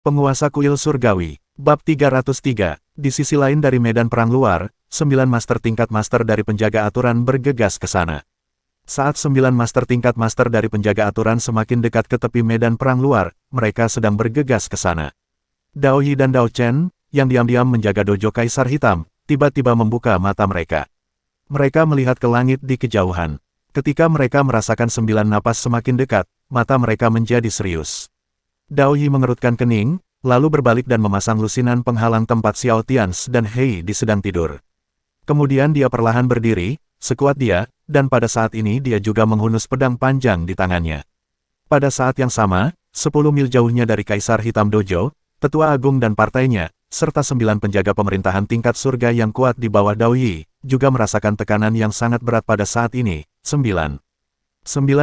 Penguasa Kuil Surgawi, Bab 303. Di sisi lain dari medan perang luar, 9 master tingkat master dari penjaga aturan bergegas ke sana. Saat 9 master tingkat master dari penjaga aturan semakin dekat ke tepi medan perang luar, mereka sedang bergegas ke sana. Dao Yi dan Dao Chen, yang diam-diam menjaga dojo Kaisar Hitam, tiba-tiba membuka mata mereka. Mereka melihat ke langit di kejauhan. Ketika mereka merasakan 9 napas semakin dekat, mata mereka menjadi serius. Dao Yi mengerutkan kening, lalu berbalik dan memasang lusinan penghalang tempat Xiao Tians dan Hei Di sedang tidur. Kemudian dia perlahan berdiri, sekuat dia, dan pada saat ini dia juga menghunus pedang panjang di tangannya. Pada saat yang sama, 10 mil jauhnya dari Kaisar Hitam Dojo, Tetua Agung dan partainya, serta 9 penjaga pemerintahan tingkat surga yang kuat di bawah Dao Yi, juga merasakan tekanan yang sangat berat pada saat ini. 9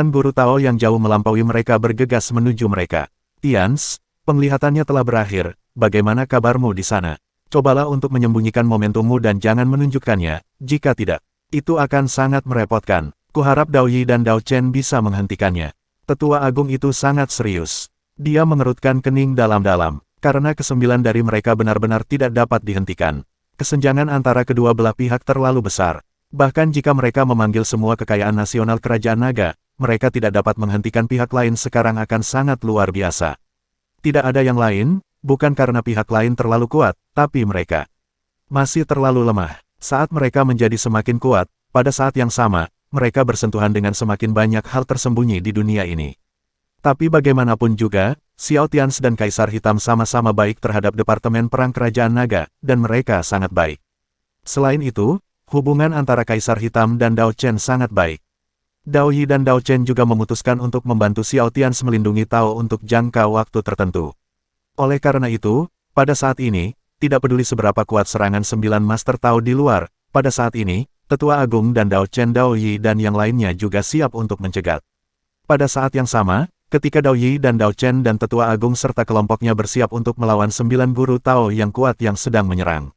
guru Tao yang jauh melampaui mereka bergegas menuju mereka. Tians, penglihatannya telah berakhir, bagaimana kabarmu di sana? Cobalah untuk menyembunyikan momentummu dan jangan menunjukkannya, jika tidak, itu akan sangat merepotkan. Kuharap Dao Yi dan Dao Chen bisa menghentikannya. Tetua Agung itu sangat serius. Dia mengerutkan kening dalam-dalam, karena ke-9 dari mereka benar-benar tidak dapat dihentikan. Kesenjangan antara kedua belah pihak terlalu besar. Bahkan jika mereka memanggil semua kekayaan nasional Kerajaan Naga, mereka tidak dapat menghentikan pihak lain sekarang akan sangat luar biasa. Tidak ada yang lain, bukan karena pihak lain terlalu kuat, tapi mereka masih terlalu lemah. Saat mereka menjadi semakin kuat, pada saat yang sama, mereka bersentuhan dengan semakin banyak hal tersembunyi di dunia ini. Tapi bagaimanapun juga, Xiao Tians dan Kaisar Hitam sama-sama baik terhadap Departemen Perang Kerajaan Naga, dan mereka sangat baik. Selain itu, hubungan antara Kaisar Hitam dan Dao Chen sangat baik. Dao Yi dan Dao Chen juga memutuskan untuk membantu Xiao Tians melindungi Tao untuk jangka waktu tertentu. Oleh karena itu, pada saat ini, tidak peduli seberapa kuat serangan 9 Master Tao di luar, pada saat ini, Tetua Agung dan Dao Chen, Dao Yi dan yang lainnya juga siap untuk mencegat. Pada saat yang sama, ketika Dao Yi dan Dao Chen dan Tetua Agung serta kelompoknya bersiap untuk melawan 9 guru Tao yang kuat yang sedang menyerang.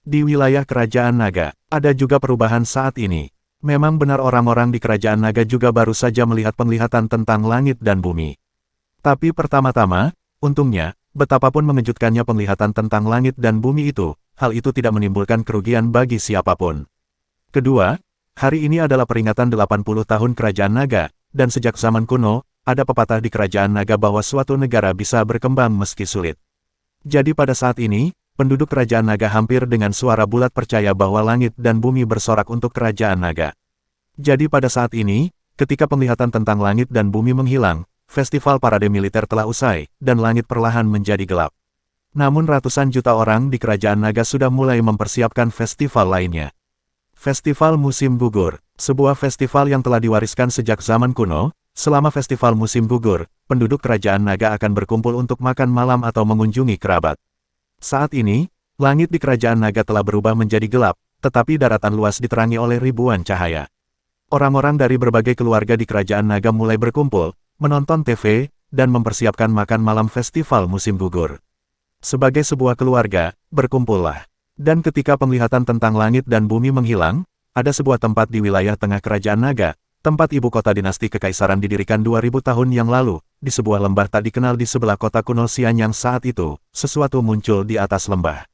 Di wilayah Kerajaan Naga, ada juga perubahan saat ini. Memang benar orang-orang di Kerajaan Naga juga baru saja melihat penglihatan tentang langit dan bumi. Tapi pertama-tama, untungnya, betapapun mengejutkannya penglihatan tentang langit dan bumi itu, hal itu tidak menimbulkan kerugian bagi siapapun. Kedua, hari ini adalah peringatan 80 tahun Kerajaan Naga, dan sejak zaman kuno, ada pepatah di Kerajaan Naga bahwa suatu negara bisa berkembang meski sulit. Jadi pada saat ini, penduduk Kerajaan Naga hampir dengan suara bulat percaya bahwa langit dan bumi bersorak untuk Kerajaan Naga. Jadi pada saat ini, ketika penglihatan tentang langit dan bumi menghilang, festival parade militer telah usai, dan langit perlahan menjadi gelap. Namun ratusan juta orang di Kerajaan Naga sudah mulai mempersiapkan festival lainnya. Festival Musim Gugur, sebuah festival yang telah diwariskan sejak zaman kuno. Selama festival Musim Gugur, penduduk Kerajaan Naga akan berkumpul untuk makan malam atau mengunjungi kerabat. Saat ini, langit di Kerajaan Naga telah berubah menjadi gelap, tetapi daratan luas diterangi oleh ribuan cahaya. Orang-orang dari berbagai keluarga di Kerajaan Naga mulai berkumpul, menonton TV, dan mempersiapkan makan malam festival Musim Gugur. Sebagai sebuah keluarga, berkumpullah. Dan ketika penglihatan tentang langit dan bumi menghilang, ada sebuah tempat di wilayah tengah Kerajaan Naga, tempat ibu kota dinasti kekaisaran didirikan 2000 tahun yang lalu, di sebuah lembah tak dikenal di sebelah kota kuno Xianyang saat itu, sesuatu muncul di atas lembah.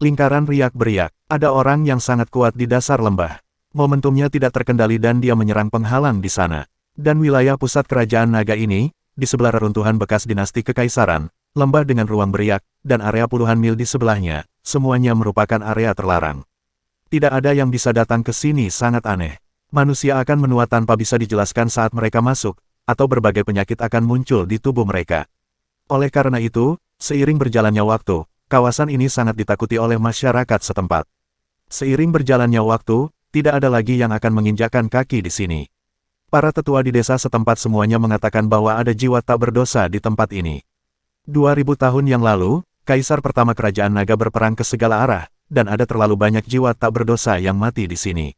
Lingkaran riak-beriak, ada orang yang sangat kuat di dasar lembah. Momentumnya tidak terkendali dan dia menyerang penghalang di sana. Dan wilayah pusat Kerajaan Naga ini, di sebelah reruntuhan bekas dinasti kekaisaran, lembah dengan ruang beriak, dan area puluhan mil di sebelahnya, semuanya merupakan area terlarang. Tidak ada yang bisa datang ke sini sangat aneh. Manusia akan menua tanpa bisa dijelaskan saat mereka masuk, atau berbagai penyakit akan muncul di tubuh mereka. Oleh karena itu, seiring berjalannya waktu, kawasan ini sangat ditakuti oleh masyarakat setempat. Seiring berjalannya waktu, tidak ada lagi yang akan menginjakkan kaki di sini. Para tetua di desa setempat semuanya mengatakan bahwa ada jiwa tak berdosa di tempat ini. 2000 tahun yang lalu, Kaisar pertama Kerajaan Naga berperang ke segala arah, dan ada terlalu banyak jiwa tak berdosa yang mati di sini.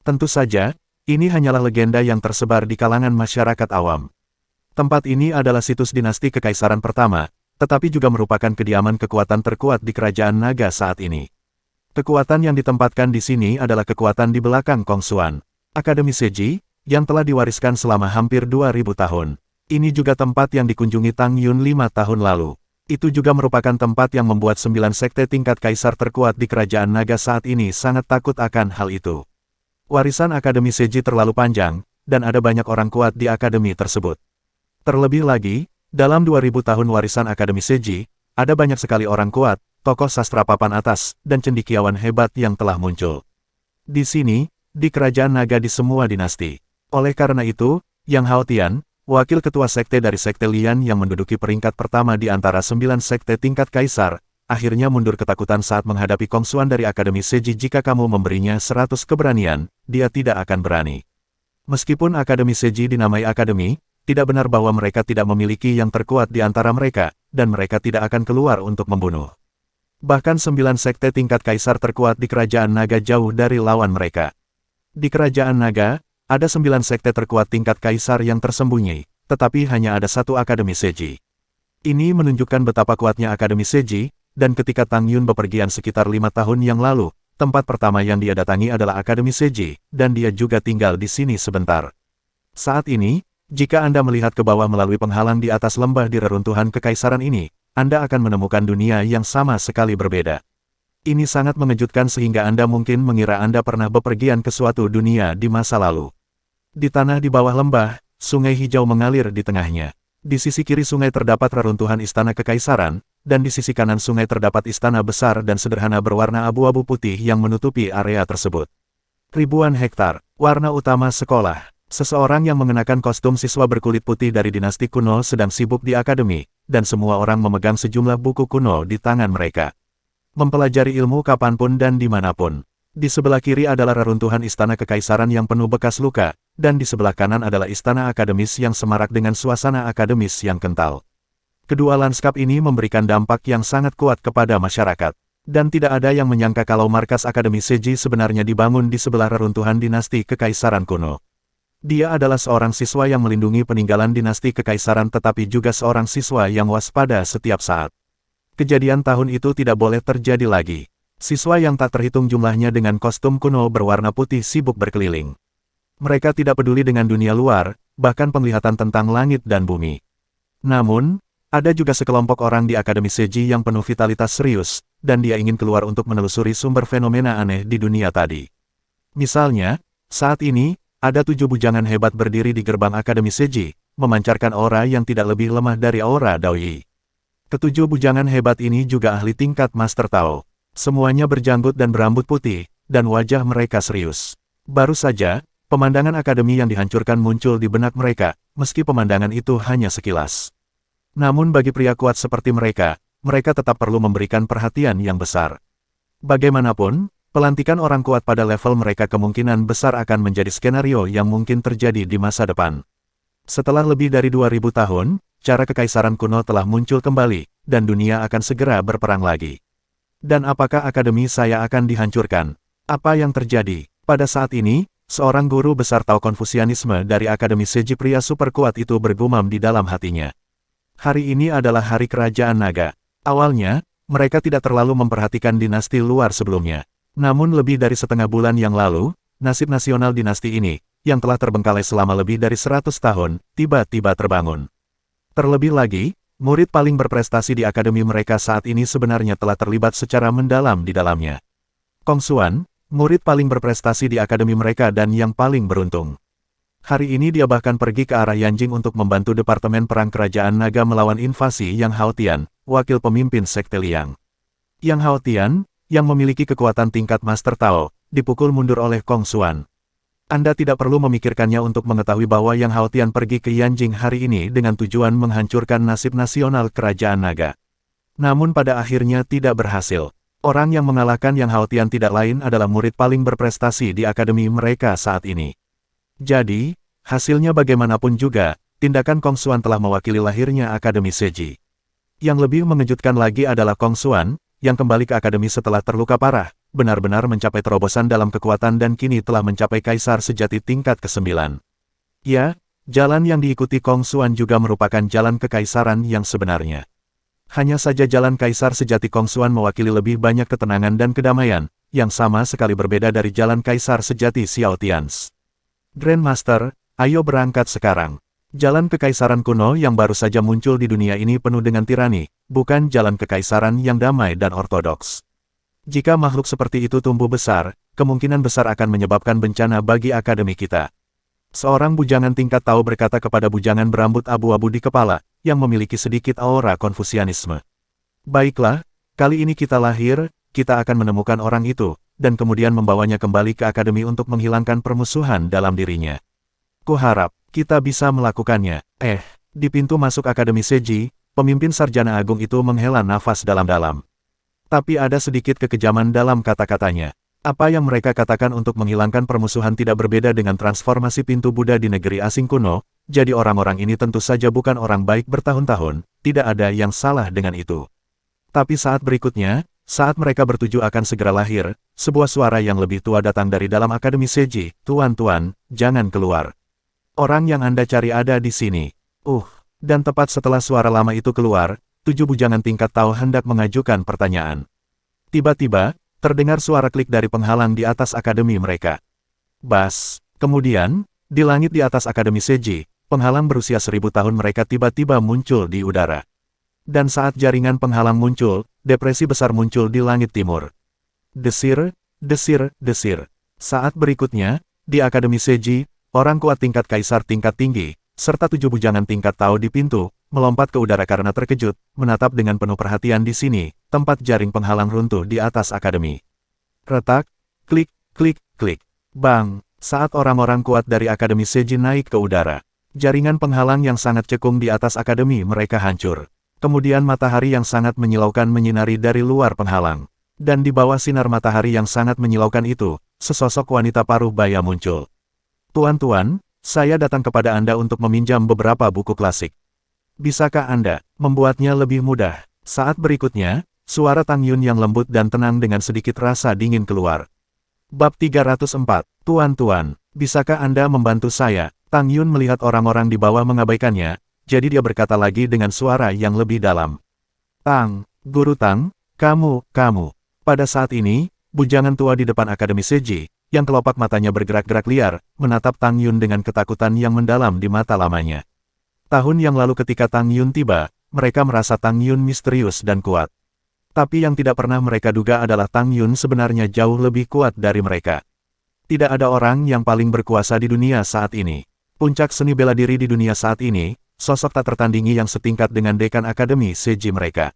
Tentu saja, ini hanyalah legenda yang tersebar di kalangan masyarakat awam. Tempat ini adalah situs dinasti kekaisaran pertama, tetapi juga merupakan kediaman kekuatan terkuat di Kerajaan Naga saat ini. Kekuatan yang ditempatkan di sini adalah kekuatan di belakang Kongsuan, Akademi Seji, yang telah diwariskan selama hampir 2000 tahun. Ini juga tempat yang dikunjungi Tang Yun 5 tahun lalu. Itu juga merupakan tempat yang membuat 9 sekte tingkat kaisar terkuat di kerajaan naga saat ini sangat takut akan hal itu. Warisan Akademi Seiji terlalu panjang, dan ada banyak orang kuat di akademi tersebut. Terlebih lagi, dalam 2000 tahun warisan Akademi Seiji, ada banyak sekali orang kuat, tokoh sastra papan atas, dan cendekiawan hebat yang telah muncul. Di sini, di kerajaan naga di semua dinasti. Oleh karena itu, Yang Haotian, wakil ketua sekte dari sekte Lian yang menduduki peringkat pertama di antara 9 sekte tingkat kaisar, akhirnya mundur ketakutan saat menghadapi Kong Xuan dari Akademi Seiji. Jika kamu memberinya 100 keberanian, dia tidak akan berani. Meskipun Akademi Seiji dinamai akademi, tidak benar bahwa mereka tidak memiliki yang terkuat di antara mereka, dan mereka tidak akan keluar untuk membunuh. Bahkan 9 sekte tingkat kaisar terkuat di kerajaan naga jauh dari lawan mereka. Di kerajaan naga, ada 9 sekte terkuat tingkat kaisar yang tersembunyi, tetapi hanya ada satu Akademi Seiji. Ini menunjukkan betapa kuatnya Akademi Seiji, dan ketika Tang Yun bepergian sekitar 5 tahun yang lalu, tempat pertama yang dia datangi adalah Akademi Seiji, dan dia juga tinggal di sini sebentar. Saat ini, jika Anda melihat ke bawah melalui penghalang di atas lembah di reruntuhan kekaisaran ini, Anda akan menemukan dunia yang sama sekali berbeda. Ini sangat mengejutkan sehingga Anda mungkin mengira Anda pernah bepergian ke suatu dunia di masa lalu. Di tanah di bawah lembah, sungai hijau mengalir di tengahnya. Di sisi kiri sungai terdapat reruntuhan istana kekaisaran, dan di sisi kanan sungai terdapat istana besar dan sederhana berwarna abu-abu putih yang menutupi area tersebut. Ribuan hektar, warna utama sekolah. Seseorang yang mengenakan kostum siswa berkulit putih dari dinasti kuno sedang sibuk di akademi, dan semua orang memegang sejumlah buku kuno di tangan mereka. Mempelajari ilmu kapanpun dan dimanapun. Di sebelah kiri adalah reruntuhan istana kekaisaran yang penuh bekas luka, dan di sebelah kanan adalah istana akademis yang semarak dengan suasana akademis yang kental. Kedua lanskap ini memberikan dampak yang sangat kuat kepada masyarakat. Dan tidak ada yang menyangka kalau markas Akademi Seiji sebenarnya dibangun di sebelah reruntuhan dinasti kekaisaran kuno. Dia adalah seorang siswa yang melindungi peninggalan dinasti kekaisaran tetapi juga seorang siswa yang waspada setiap saat. Kejadian tahun itu tidak boleh terjadi lagi. Siswa yang tak terhitung jumlahnya dengan kostum kuno berwarna putih sibuk berkeliling. Mereka tidak peduli dengan dunia luar, bahkan penglihatan tentang langit dan bumi. Namun, ada juga sekelompok orang di Akademi Seiji yang penuh vitalitas serius, dan dia ingin keluar untuk menelusuri sumber fenomena aneh di dunia tadi. Misalnya, saat ini, ada 7 bujangan hebat berdiri di gerbang Akademi Seiji, memancarkan aura yang tidak lebih lemah dari aura Daoyi. Ketujuh bujangan hebat ini juga ahli tingkat Master Tao. Semuanya berjanggut dan berambut putih, dan wajah mereka serius. Baru saja, pemandangan akademi yang dihancurkan muncul di benak mereka, meski pemandangan itu hanya sekilas. Namun bagi pria kuat seperti mereka, mereka tetap perlu memberikan perhatian yang besar. Bagaimanapun, pelantikan orang kuat pada level mereka kemungkinan besar akan menjadi skenario yang mungkin terjadi di masa depan. Setelah lebih dari 2000 tahun, cara kekaisaran kuno telah muncul kembali, dan dunia akan segera berperang lagi. Dan apakah akademi saya akan dihancurkan? Apa yang terjadi? Pada saat ini, seorang guru besar Tao Konfusianisme dari Akademi Seiji pria super kuat itu bergumam di dalam hatinya. Hari ini adalah hari kerajaan naga. Awalnya, mereka tidak terlalu memperhatikan dinasti luar sebelumnya. Namun lebih dari setengah bulan yang lalu, nasib nasional dinasti ini, yang telah terbengkalai selama lebih dari 100 tahun, tiba-tiba terbangun. Terlebih lagi, murid paling berprestasi di akademi mereka saat ini sebenarnya telah terlibat secara mendalam di dalamnya. Kong Xuan, murid paling berprestasi di akademi mereka dan yang paling beruntung. Hari ini dia bahkan pergi ke arah Yanjing untuk membantu Departemen Perang Kerajaan Naga melawan invasi Yang Haotian, wakil pemimpin Sekte Liang. Yang Haotian, yang memiliki kekuatan tingkat Master Tao, dipukul mundur oleh Kong Xuan. Anda tidak perlu memikirkannya untuk mengetahui bahwa Yang Haotian pergi ke Yanjing hari ini dengan tujuan menghancurkan nasib nasional Kerajaan Naga. Namun pada akhirnya tidak berhasil. Orang yang mengalahkan Yang Haotian tidak lain adalah murid paling berprestasi di akademi mereka saat ini. Jadi, hasilnya bagaimanapun juga, tindakan Kong Xuan telah mewakili lahirnya Akademi Seiji. Yang lebih mengejutkan lagi adalah Kong Xuan, yang kembali ke akademi setelah terluka parah, benar-benar mencapai terobosan dalam kekuatan dan kini telah mencapai kaisar sejati tingkat ke-9. Ya, jalan yang diikuti Kong Xuan juga merupakan jalan kekaisaran yang sebenarnya. Hanya saja jalan kaisar sejati Kong Xuan mewakili lebih banyak ketenangan dan kedamaian, yang sama sekali berbeda dari jalan kaisar sejati Xiao Tians. Grandmaster, ayo berangkat sekarang. Jalan kekaisaran kuno yang baru saja muncul di dunia ini penuh dengan tirani, bukan jalan kekaisaran yang damai dan ortodoks. Jika makhluk seperti itu tumbuh besar, kemungkinan besar akan menyebabkan bencana bagi akademi kita. Seorang bujangan tingkat Tao berkata kepada bujangan berambut abu-abu di kepala, yang memiliki sedikit aura Konfusianisme. Baiklah, kali ini kita lahir, kita akan menemukan orang itu, dan kemudian membawanya kembali ke akademi untuk menghilangkan permusuhan dalam dirinya. Kuharap kita bisa melakukannya. Di pintu masuk Akademi Seji, pemimpin Sarjana Agung itu menghela nafas dalam-dalam. Tapi ada sedikit kekejaman dalam kata-katanya. Apa yang mereka katakan untuk menghilangkan permusuhan tidak berbeda dengan transformasi pintu Buddha di negeri asing kuno, jadi orang-orang ini tentu saja bukan orang baik bertahun-tahun, tidak ada yang salah dengan itu. Tapi saat berikutnya, saat mereka bertuju akan segera lahir, sebuah suara yang lebih tua datang dari dalam Akademi Seji, "Tuan-tuan, jangan keluar. Orang yang Anda cari ada di sini." Dan tepat setelah suara lama itu keluar, 7 bujangan tingkat Tao hendak mengajukan pertanyaan. Tiba-tiba, terdengar suara klik dari penghalang di atas akademi mereka. Bas. Kemudian, di langit di atas Akademi Seji, penghalang berusia 1000 tahun mereka tiba-tiba muncul di udara. Dan saat jaringan penghalang muncul, depresi besar muncul di langit timur. Desir, desir, desir. Saat berikutnya, di Akademi Seji, orang kuat tingkat kaisar tingkat tinggi, serta 7 bujangan tingkat Tao di pintu, melompat ke udara karena terkejut, menatap dengan penuh perhatian di sini, tempat jaring penghalang runtuh di atas akademi. Retak, klik, klik, klik. Bang! Saat orang-orang kuat dari Akademi Seji naik ke udara, jaringan penghalang yang sangat cekung di atas akademi mereka hancur. Kemudian matahari yang sangat menyilaukan menyinari dari luar penghalang. Dan di bawah sinar matahari yang sangat menyilaukan itu, sesosok wanita paruh baya muncul. "Tuan-tuan, saya datang kepada Anda untuk meminjam beberapa buku klasik. Bisakah Anda membuatnya lebih mudah?" Saat berikutnya, suara Tang Yun yang lembut dan tenang dengan sedikit rasa dingin keluar. Bab 304, "Tuan-tuan, bisakah Anda membantu saya?" Tang Yun melihat orang-orang di bawah mengabaikannya, jadi dia berkata lagi dengan suara yang lebih dalam. "Tang, Guru Tang, kamu. Pada saat ini, bujangan tua di depan Akademi Seji, yang kelopak matanya bergerak-gerak liar, menatap Tang Yun dengan ketakutan yang mendalam di mata lamanya. Tahun yang lalu ketika Tang Yun tiba, mereka merasa Tang Yun misterius dan kuat. Tapi yang tidak pernah mereka duga adalah Tang Yun sebenarnya jauh lebih kuat dari mereka. Tidak ada orang yang paling berkuasa di dunia saat ini. Puncak seni bela diri di dunia saat ini, sosok tak tertandingi yang setingkat dengan dekan Akademi Seji mereka.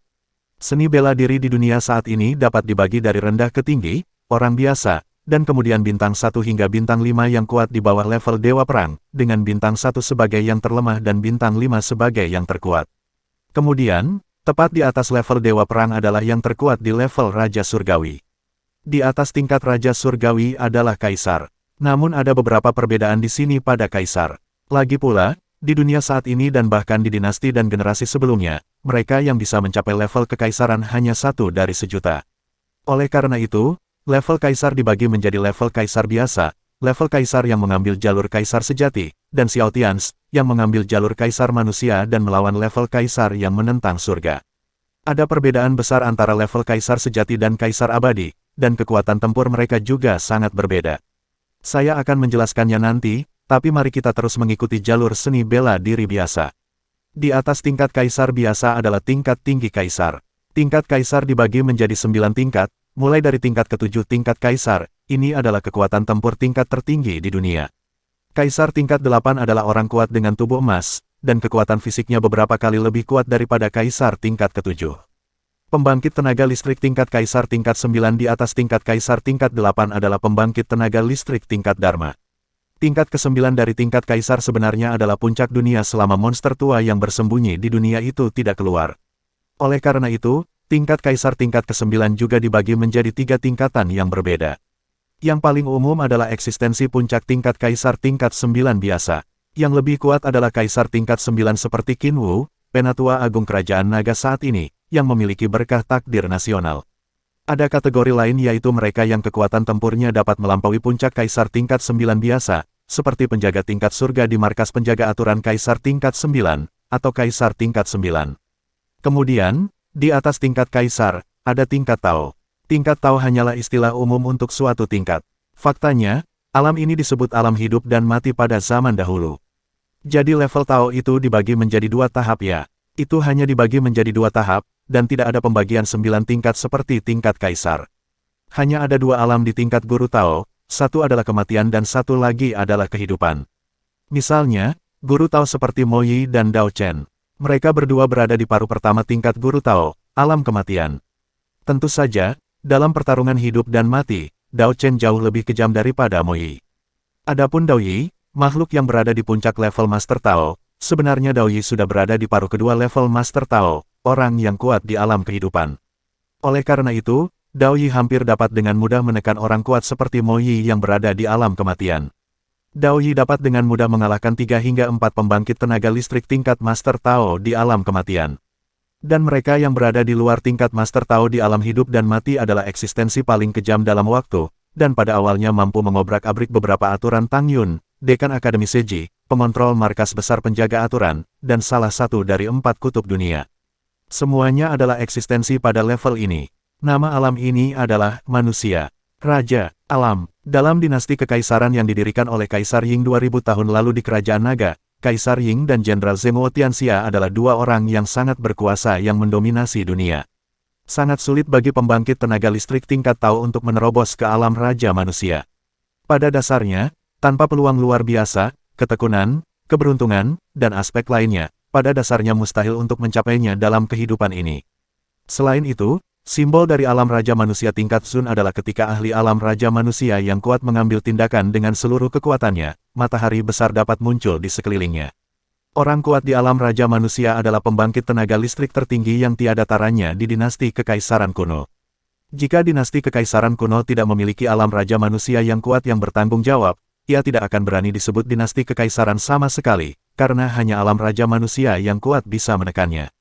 Seni bela diri di dunia saat ini dapat dibagi dari rendah ke tinggi, orang biasa, dan kemudian bintang 1 hingga bintang 5 yang kuat di bawah level Dewa Perang, dengan bintang 1 sebagai yang terlemah dan bintang 5 sebagai yang terkuat. Kemudian, tepat di atas level Dewa Perang adalah yang terkuat di level Raja Surgawi. Di atas tingkat Raja Surgawi adalah Kaisar. Namun ada beberapa perbedaan di sini pada Kaisar. Lagi pula, di dunia saat ini dan bahkan di dinasti dan generasi sebelumnya, mereka yang bisa mencapai level kekaisaran hanya 1 dari sejuta. Oleh karena itu, level Kaisar dibagi menjadi level Kaisar biasa, level Kaisar yang mengambil jalur Kaisar sejati, dan Xiao Tians, yang mengambil jalur Kaisar manusia dan melawan level Kaisar yang menentang surga. Ada perbedaan besar antara level Kaisar sejati dan Kaisar abadi, dan kekuatan tempur mereka juga sangat berbeda. Saya akan menjelaskannya nanti, tapi mari kita terus mengikuti jalur seni bela diri biasa. Di atas tingkat Kaisar biasa adalah tingkat tinggi Kaisar. Tingkat Kaisar dibagi menjadi 9 tingkat, mulai dari tingkat ke-7 tingkat Kaisar, ini adalah kekuatan tempur tingkat tertinggi di dunia. Kaisar tingkat 8 adalah orang kuat dengan tubuh emas, dan kekuatan fisiknya beberapa kali lebih kuat daripada Kaisar tingkat ke-7. Pembangkit tenaga listrik tingkat Kaisar tingkat 9 di atas tingkat Kaisar tingkat 8 adalah pembangkit tenaga listrik tingkat Dharma. Tingkat ke-9 dari tingkat Kaisar sebenarnya adalah puncak dunia selama monster tua yang bersembunyi di dunia itu tidak keluar. Oleh karena itu, tingkat Kaisar tingkat ke-9 juga dibagi menjadi 3 tingkatan yang berbeda. Yang paling umum adalah eksistensi puncak tingkat Kaisar tingkat 9 biasa. Yang lebih kuat adalah Kaisar tingkat 9 seperti Qin Wu, Penatua Agung Kerajaan Naga saat ini, yang memiliki berkah takdir nasional. Ada kategori lain yaitu mereka yang kekuatan tempurnya dapat melampaui puncak Kaisar tingkat 9 biasa, seperti penjaga tingkat surga di markas penjaga aturan Kaisar tingkat 9, atau Kaisar tingkat 9. Kemudian, di atas tingkat Kaisar, ada tingkat Tao. Tingkat Tao hanyalah istilah umum untuk suatu tingkat. Faktanya, alam ini disebut alam hidup dan mati pada zaman dahulu. Jadi level Tao itu dibagi menjadi dua tahap ya. Itu hanya dibagi menjadi dua tahap, dan tidak ada pembagian 9 tingkat seperti tingkat kaisar. Hanya ada dua alam di tingkat guru Tao, satu adalah kematian dan satu lagi adalah kehidupan. Misalnya, guru Tao seperti Mo Yi dan Dao Chen. Mereka berdua berada di paruh pertama tingkat guru Tao, alam kematian. Tentu saja, dalam pertarungan hidup dan mati, Dao Chen jauh lebih kejam daripada Mo Yi. Adapun Dao Yi, makhluk yang berada di puncak level Master Tao, sebenarnya Dao Yi sudah berada di paruh kedua level Master Tao, orang yang kuat di alam kehidupan. Oleh karena itu, Dao Yi hampir dapat dengan mudah menekan orang kuat seperti Mo Yi yang berada di alam kematian. Dao Yi dapat dengan mudah mengalahkan 3 hingga 4 pembangkit tenaga listrik tingkat Master Tao di alam kematian. Dan mereka yang berada di luar tingkat Master Tao di alam hidup dan mati adalah eksistensi paling kejam dalam waktu, dan pada awalnya mampu mengobrak-abrik beberapa aturan Tang Yun, Dekan Akademi Seji, pengontrol markas besar penjaga aturan, dan salah satu dari 4 kutub dunia. Semuanya adalah eksistensi pada level ini. Nama alam ini adalah manusia. Raja, alam. Dalam dinasti kekaisaran yang didirikan oleh Kaisar Ying 2000 tahun lalu di Kerajaan Naga, Kaisar Ying dan Jenderal Zheng Tianxia adalah dua orang yang sangat berkuasa yang mendominasi dunia. Sangat sulit bagi pembangkit tenaga listrik tingkat Tao untuk menerobos ke alam Raja Manusia. Pada dasarnya, tanpa peluang luar biasa, ketekunan, keberuntungan, dan aspek lainnya, pada dasarnya mustahil untuk mencapainya dalam kehidupan ini. Selain itu, simbol dari alam Raja Manusia tingkat Sun adalah ketika ahli alam Raja Manusia yang kuat mengambil tindakan dengan seluruh kekuatannya, matahari besar dapat muncul di sekelilingnya. Orang kuat di alam Raja Manusia adalah pembangkit tenaga listrik tertinggi yang tiada taranya di dinasti Kekaisaran kuno. Jika dinasti Kekaisaran kuno tidak memiliki alam Raja Manusia yang kuat yang bertanggung jawab, ia tidak akan berani disebut dinasti Kekaisaran sama sekali, karena hanya alam Raja Manusia yang kuat bisa menekannya.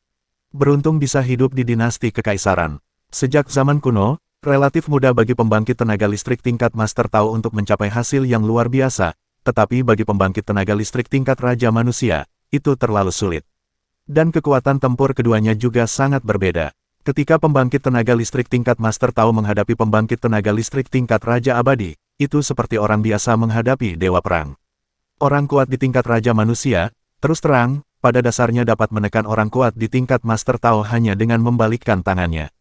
Beruntung bisa hidup di dinasti Kekaisaran. Sejak zaman kuno, relatif mudah bagi pembangkit tenaga listrik tingkat Master Tao untuk mencapai hasil yang luar biasa, tetapi bagi pembangkit tenaga listrik tingkat Raja Manusia, itu terlalu sulit. Dan kekuatan tempur keduanya juga sangat berbeda. Ketika pembangkit tenaga listrik tingkat Master Tao menghadapi pembangkit tenaga listrik tingkat Raja Abadi, itu seperti orang biasa menghadapi dewa perang. Orang kuat di tingkat Raja Manusia, terus terang, pada dasarnya dapat menekan orang kuat di tingkat Master Tao hanya dengan membalikkan tangannya.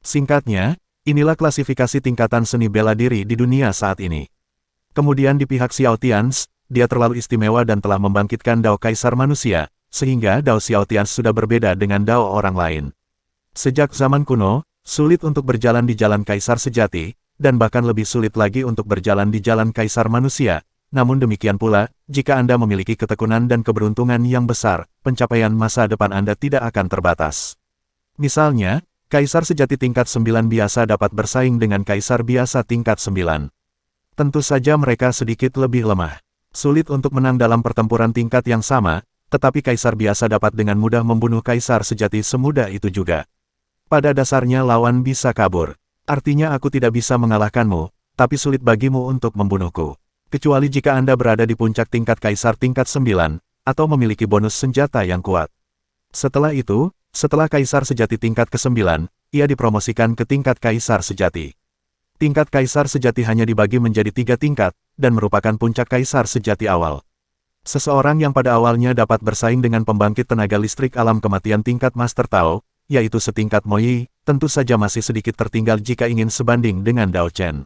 Singkatnya, inilah klasifikasi tingkatan seni bela diri di dunia saat ini. Kemudian di pihak Xiao Tians, dia terlalu istimewa dan telah membangkitkan Dao Kaisar Manusia, sehingga Dao Xiao Tians sudah berbeda dengan Dao orang lain. Sejak zaman kuno, sulit untuk berjalan di jalan Kaisar sejati, dan bahkan lebih sulit lagi untuk berjalan di jalan Kaisar Manusia. Namun demikian pula, jika Anda memiliki ketekunan dan keberuntungan yang besar, pencapaian masa depan Anda tidak akan terbatas. Misalnya, Kaisar sejati tingkat 9 biasa dapat bersaing dengan Kaisar biasa tingkat 9. Tentu saja mereka sedikit lebih lemah. Sulit untuk menang dalam pertempuran tingkat yang sama, tetapi Kaisar biasa dapat dengan mudah membunuh Kaisar sejati semudah itu juga. Pada dasarnya lawan bisa kabur. Artinya aku tidak bisa mengalahkanmu, tapi sulit bagimu untuk membunuhku. Kecuali jika Anda berada di puncak tingkat Kaisar tingkat 9, atau memiliki bonus senjata yang kuat. Setelah itu, setelah Kaisar sejati tingkat ke-9, ia dipromosikan ke tingkat Kaisar sejati. Tingkat Kaisar sejati hanya dibagi menjadi 3 tingkat, dan merupakan puncak Kaisar sejati awal. Seseorang yang pada awalnya dapat bersaing dengan pembangkit tenaga listrik alam kematian tingkat Master Tao, yaitu setingkat Mo Yi, tentu saja masih sedikit tertinggal jika ingin sebanding dengan Dao Chen.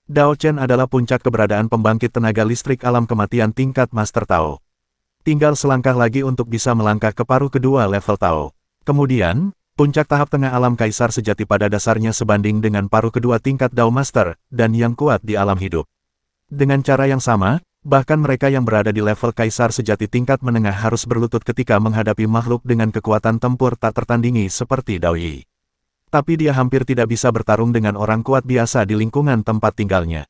Dao Chen adalah puncak keberadaan pembangkit tenaga listrik alam kematian tingkat Master Tao. Tinggal selangkah lagi untuk bisa melangkah ke paruh kedua level Tao. Kemudian, puncak tahap tengah alam Kaisar sejati pada dasarnya sebanding dengan paruh kedua tingkat Dao Master, dan yang kuat di alam hidup. Dengan cara yang sama, bahkan mereka yang berada di level Kaisar sejati tingkat menengah harus berlutut ketika menghadapi makhluk dengan kekuatan tempur tak tertandingi seperti Dao Yi. Tapi dia hampir tidak bisa bertarung dengan orang kuat biasa di lingkungan tempat tinggalnya.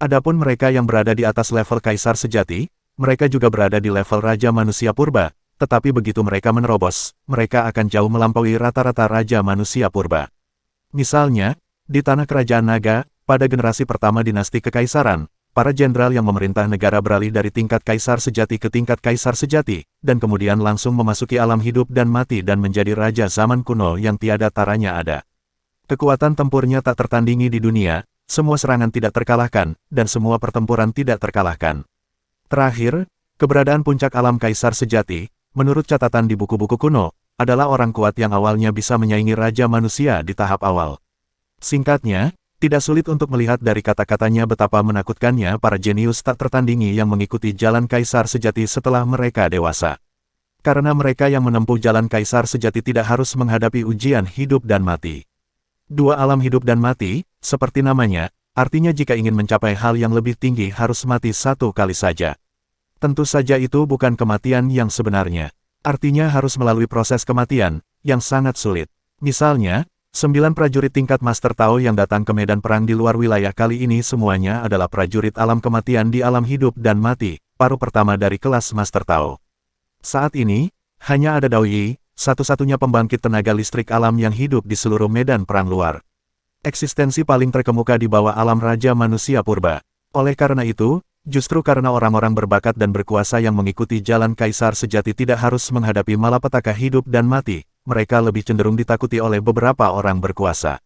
Adapun mereka yang berada di atas level Kaisar sejati, mereka juga berada di level Raja Manusia Purba. Tetapi begitu mereka menerobos, mereka akan jauh melampaui rata-rata Raja Manusia Purba. Misalnya, di tanah Kerajaan Naga, pada generasi pertama dinasti Kekaisaran, para jenderal yang memerintah negara beralih dari tingkat Kaisar sejati ke tingkat Kaisar sejati, dan kemudian langsung memasuki alam hidup dan mati dan menjadi Raja zaman kuno yang tiada taranya ada. Kekuatan tempurnya tak tertandingi di dunia, semua serangan tidak terkalahkan, dan semua pertempuran tidak terkalahkan. Terakhir, Keberadaan puncak alam kaisar sejati, menurut catatan di buku-buku kuno, adalah orang kuat yang awalnya bisa menyaingi raja manusia di tahap awal. Singkatnya, tidak sulit untuk melihat dari kata-katanya betapa menakutkannya para jenius tak tertandingi yang mengikuti jalan kaisar sejati setelah mereka dewasa. Karena mereka yang menempuh jalan kaisar sejati tidak harus menghadapi ujian hidup dan mati. Dua alam hidup dan mati, seperti namanya, artinya jika ingin mencapai hal yang lebih tinggi harus mati satu kali saja. Tentu saja itu bukan kematian yang sebenarnya. Artinya harus melalui proses kematian, yang sangat sulit. Misalnya, 9 prajurit tingkat Master Tao yang datang ke medan perang di luar wilayah kali ini semuanya adalah prajurit alam kematian di alam hidup dan mati, paruh pertama dari kelas Master Tao. Saat ini, hanya ada Dao Yi, satu-satunya pembangkit tenaga listrik alam yang hidup di seluruh medan perang luar. Eksistensi paling terkemuka di bawah alam Raja Manusia Purba. Oleh karena itu, justru karena orang-orang berbakat dan berkuasa yang mengikuti jalan kaisar sejati tidak harus menghadapi malapetaka hidup dan mati, mereka lebih cenderung ditakuti oleh beberapa orang berkuasa.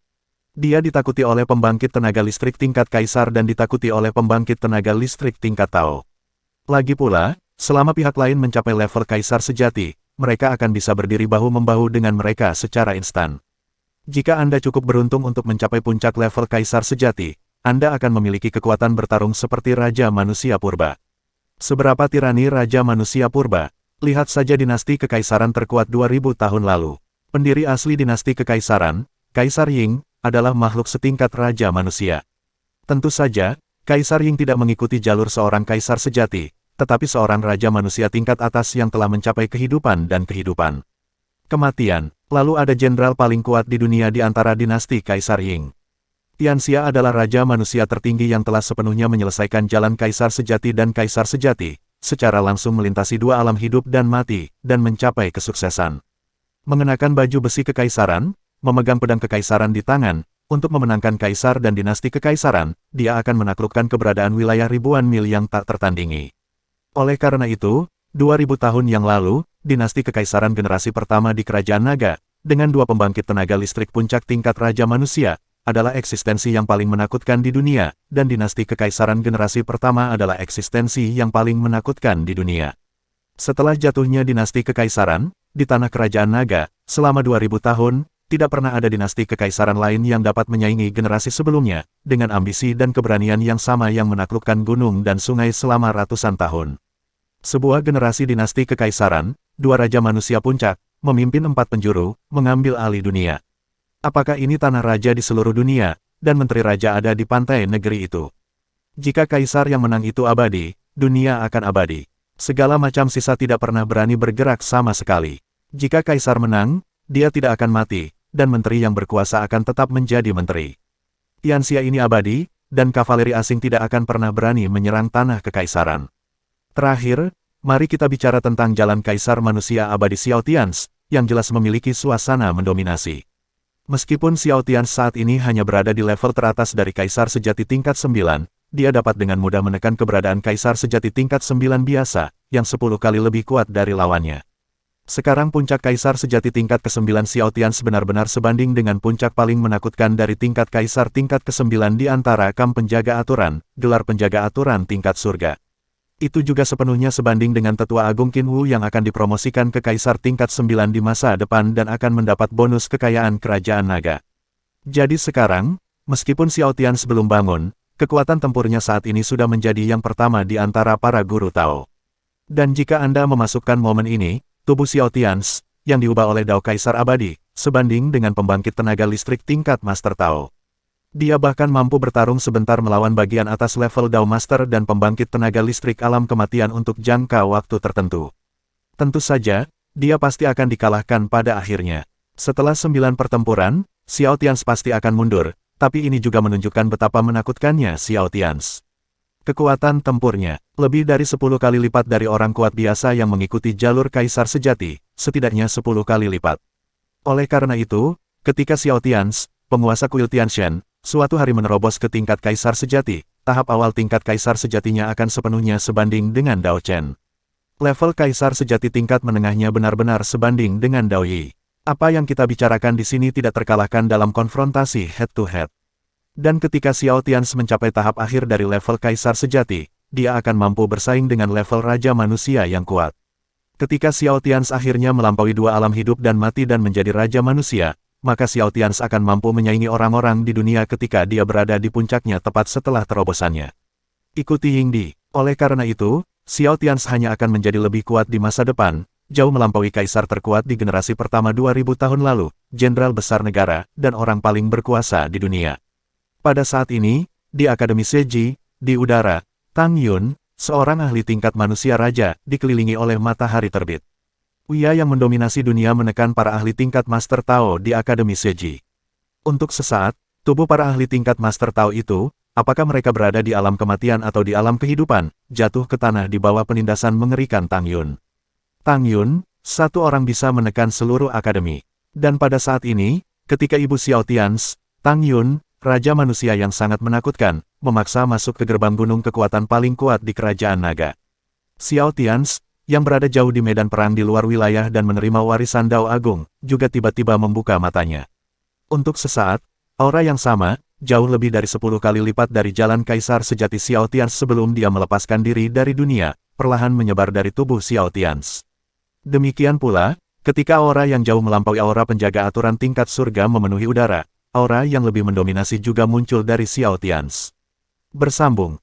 Dia ditakuti oleh pembangkit tenaga listrik tingkat kaisar dan ditakuti oleh pembangkit tenaga listrik tingkat Tao. Lagi pula, selama pihak lain mencapai level kaisar sejati, mereka akan bisa berdiri bahu-membahu dengan mereka secara instan. Jika Anda cukup beruntung untuk mencapai puncak level kaisar sejati, Anda akan memiliki kekuatan bertarung seperti Raja Manusia Purba. Seberapa tirani Raja Manusia Purba? Lihat saja dinasti kekaisaran terkuat 2000 tahun lalu. Pendiri asli dinasti kekaisaran, Kaisar Ying, adalah makhluk setingkat Raja Manusia. Tentu saja, Kaisar Ying tidak mengikuti jalur seorang kaisar sejati, tetapi seorang Raja Manusia tingkat atas yang telah mencapai kehidupan dan kehidupan. Kematian. Lalu ada jenderal paling kuat di dunia di antara dinasti Kaisar Ying. Tianxia adalah Raja Manusia tertinggi yang telah sepenuhnya menyelesaikan jalan kaisar sejati dan kaisar sejati, secara langsung melintasi dua alam hidup dan mati, dan mencapai kesuksesan. Mengenakan baju besi kekaisaran, memegang pedang kekaisaran di tangan, untuk memenangkan kaisar dan dinasti kekaisaran, dia akan menaklukkan keberadaan wilayah ribuan mil yang tak tertandingi. Oleh karena itu, 2000 tahun yang lalu, dinasti kekaisaran generasi pertama di Kerajaan Naga, dengan dua pembangkit tenaga listrik puncak tingkat Raja Manusia, adalah eksistensi yang paling menakutkan di dunia, dan dinasti kekaisaran generasi pertama adalah eksistensi yang paling menakutkan di dunia. Setelah jatuhnya dinasti kekaisaran, di tanah Kerajaan Naga, selama 2000 tahun, tidak pernah ada dinasti kekaisaran lain yang dapat menyaingi generasi sebelumnya, dengan ambisi dan keberanian yang sama yang menaklukkan gunung dan sungai selama ratusan tahun. Sebuah generasi dinasti kekaisaran, dua Raja Manusia Puncak, memimpin 4 penjuru, mengambil alih dunia. Apakah ini tanah raja di seluruh dunia, dan menteri raja ada di pantai negeri itu? Jika kaisar yang menang itu abadi, dunia akan abadi. Segala macam sisa tidak pernah berani bergerak sama sekali. Jika kaisar menang, dia tidak akan mati, dan menteri yang berkuasa akan tetap menjadi menteri. Tianxia ini abadi, dan kavaleri asing tidak akan pernah berani menyerang tanah kekaisaran. Terakhir, mari kita bicara tentang jalan kaisar manusia abadi Xiao Tianz, yang jelas memiliki suasana mendominasi. Meskipun Xiao Tianz saat ini hanya berada di level teratas dari kaisar sejati tingkat 9, dia dapat dengan mudah menekan keberadaan kaisar sejati tingkat 9 biasa, yang 10 kali lebih kuat dari lawannya. Sekarang puncak kaisar sejati tingkat ke-9 Xiao Tianz benar-benar sebanding dengan puncak paling menakutkan dari tingkat kaisar tingkat ke-9 di antara kam penjaga aturan, gelar penjaga aturan tingkat surga. Itu juga sepenuhnya sebanding dengan Tetua Agung Qin Wu yang akan dipromosikan ke Kaisar tingkat 9 di masa depan dan akan mendapat bonus kekayaan Kerajaan Naga. Jadi sekarang, meskipun Xiao Tianz belum bangun, kekuatan tempurnya saat ini sudah menjadi yang pertama di antara para guru Tao. Dan jika Anda memasukkan momen ini, tubuh Xiao Tianz, yang diubah oleh Dao Kaisar Abadi, sebanding dengan pembangkit tenaga listrik tingkat Master Tao. Dia bahkan mampu bertarung sebentar melawan bagian atas level Dao Master dan pembangkit tenaga listrik alam kematian untuk jangka waktu tertentu. Tentu saja, dia pasti akan dikalahkan pada akhirnya. Setelah 9 pertempuran, Xiao Tianz pasti akan mundur, tapi ini juga menunjukkan betapa menakutkannya Xiao Tianz. Kekuatan tempurnya, lebih dari 10 kali lipat dari orang kuat biasa yang mengikuti jalur kaisar sejati, setidaknya 10 kali lipat. Oleh karena itu, ketika Xiao Tianz, penguasa kuil Tianshan, suatu hari menerobos ke tingkat kaisar sejati, tahap awal tingkat kaisar sejatinya akan sepenuhnya sebanding dengan Dao Chen. Level kaisar sejati tingkat menengahnya benar-benar sebanding dengan Dao Yi. Apa yang kita bicarakan di sini tidak terkalahkan dalam konfrontasi head-to-head. Dan ketika Xiao Tianz mencapai tahap akhir dari level kaisar sejati, dia akan mampu bersaing dengan level Raja Manusia yang kuat. Ketika Xiao Tians akhirnya melampaui dua alam hidup dan mati dan menjadi Raja Manusia, maka Xiao Tians akan mampu menyaingi orang-orang di dunia ketika dia berada di puncaknya tepat setelah terobosannya. Ikuti Yingdi. Oleh karena itu, Xiao Tians hanya akan menjadi lebih kuat di masa depan, jauh melampaui kaisar terkuat di generasi pertama 2000 tahun lalu, jenderal besar negara, dan orang paling berkuasa di dunia. Pada saat ini, di Akademi Seji, di udara, Tang Yun, seorang ahli tingkat manusia raja, dikelilingi oleh matahari terbit. Uya yang mendominasi dunia menekan para ahli tingkat Master Tao di Akademi Seji. Untuk sesaat, tubuh para ahli tingkat Master Tao itu, apakah mereka berada di alam kematian atau di alam kehidupan, jatuh ke tanah di bawah penindasan mengerikan Tang Yun. Tang Yun, satu orang bisa menekan seluruh akademi. Dan pada saat ini, ketika Ibu Xiao Tians, Tang Yun, Raja Manusia yang sangat menakutkan, memaksa masuk ke gerbang gunung kekuatan paling kuat di Kerajaan Naga. Xiao Tians, yang berada jauh di medan perang di luar wilayah dan menerima warisan Dao Agung, juga tiba-tiba membuka matanya. Untuk sesaat, aura yang sama, jauh lebih dari 10 kali lipat dari jalan Kaisar sejati Xiao Tians sebelum dia melepaskan diri dari dunia, perlahan menyebar dari tubuh Xiao Tians. Demikian pula, ketika aura yang jauh melampaui aura penjaga aturan tingkat surga memenuhi udara, aura yang lebih mendominasi juga muncul dari Xiao Tians. Bersambung,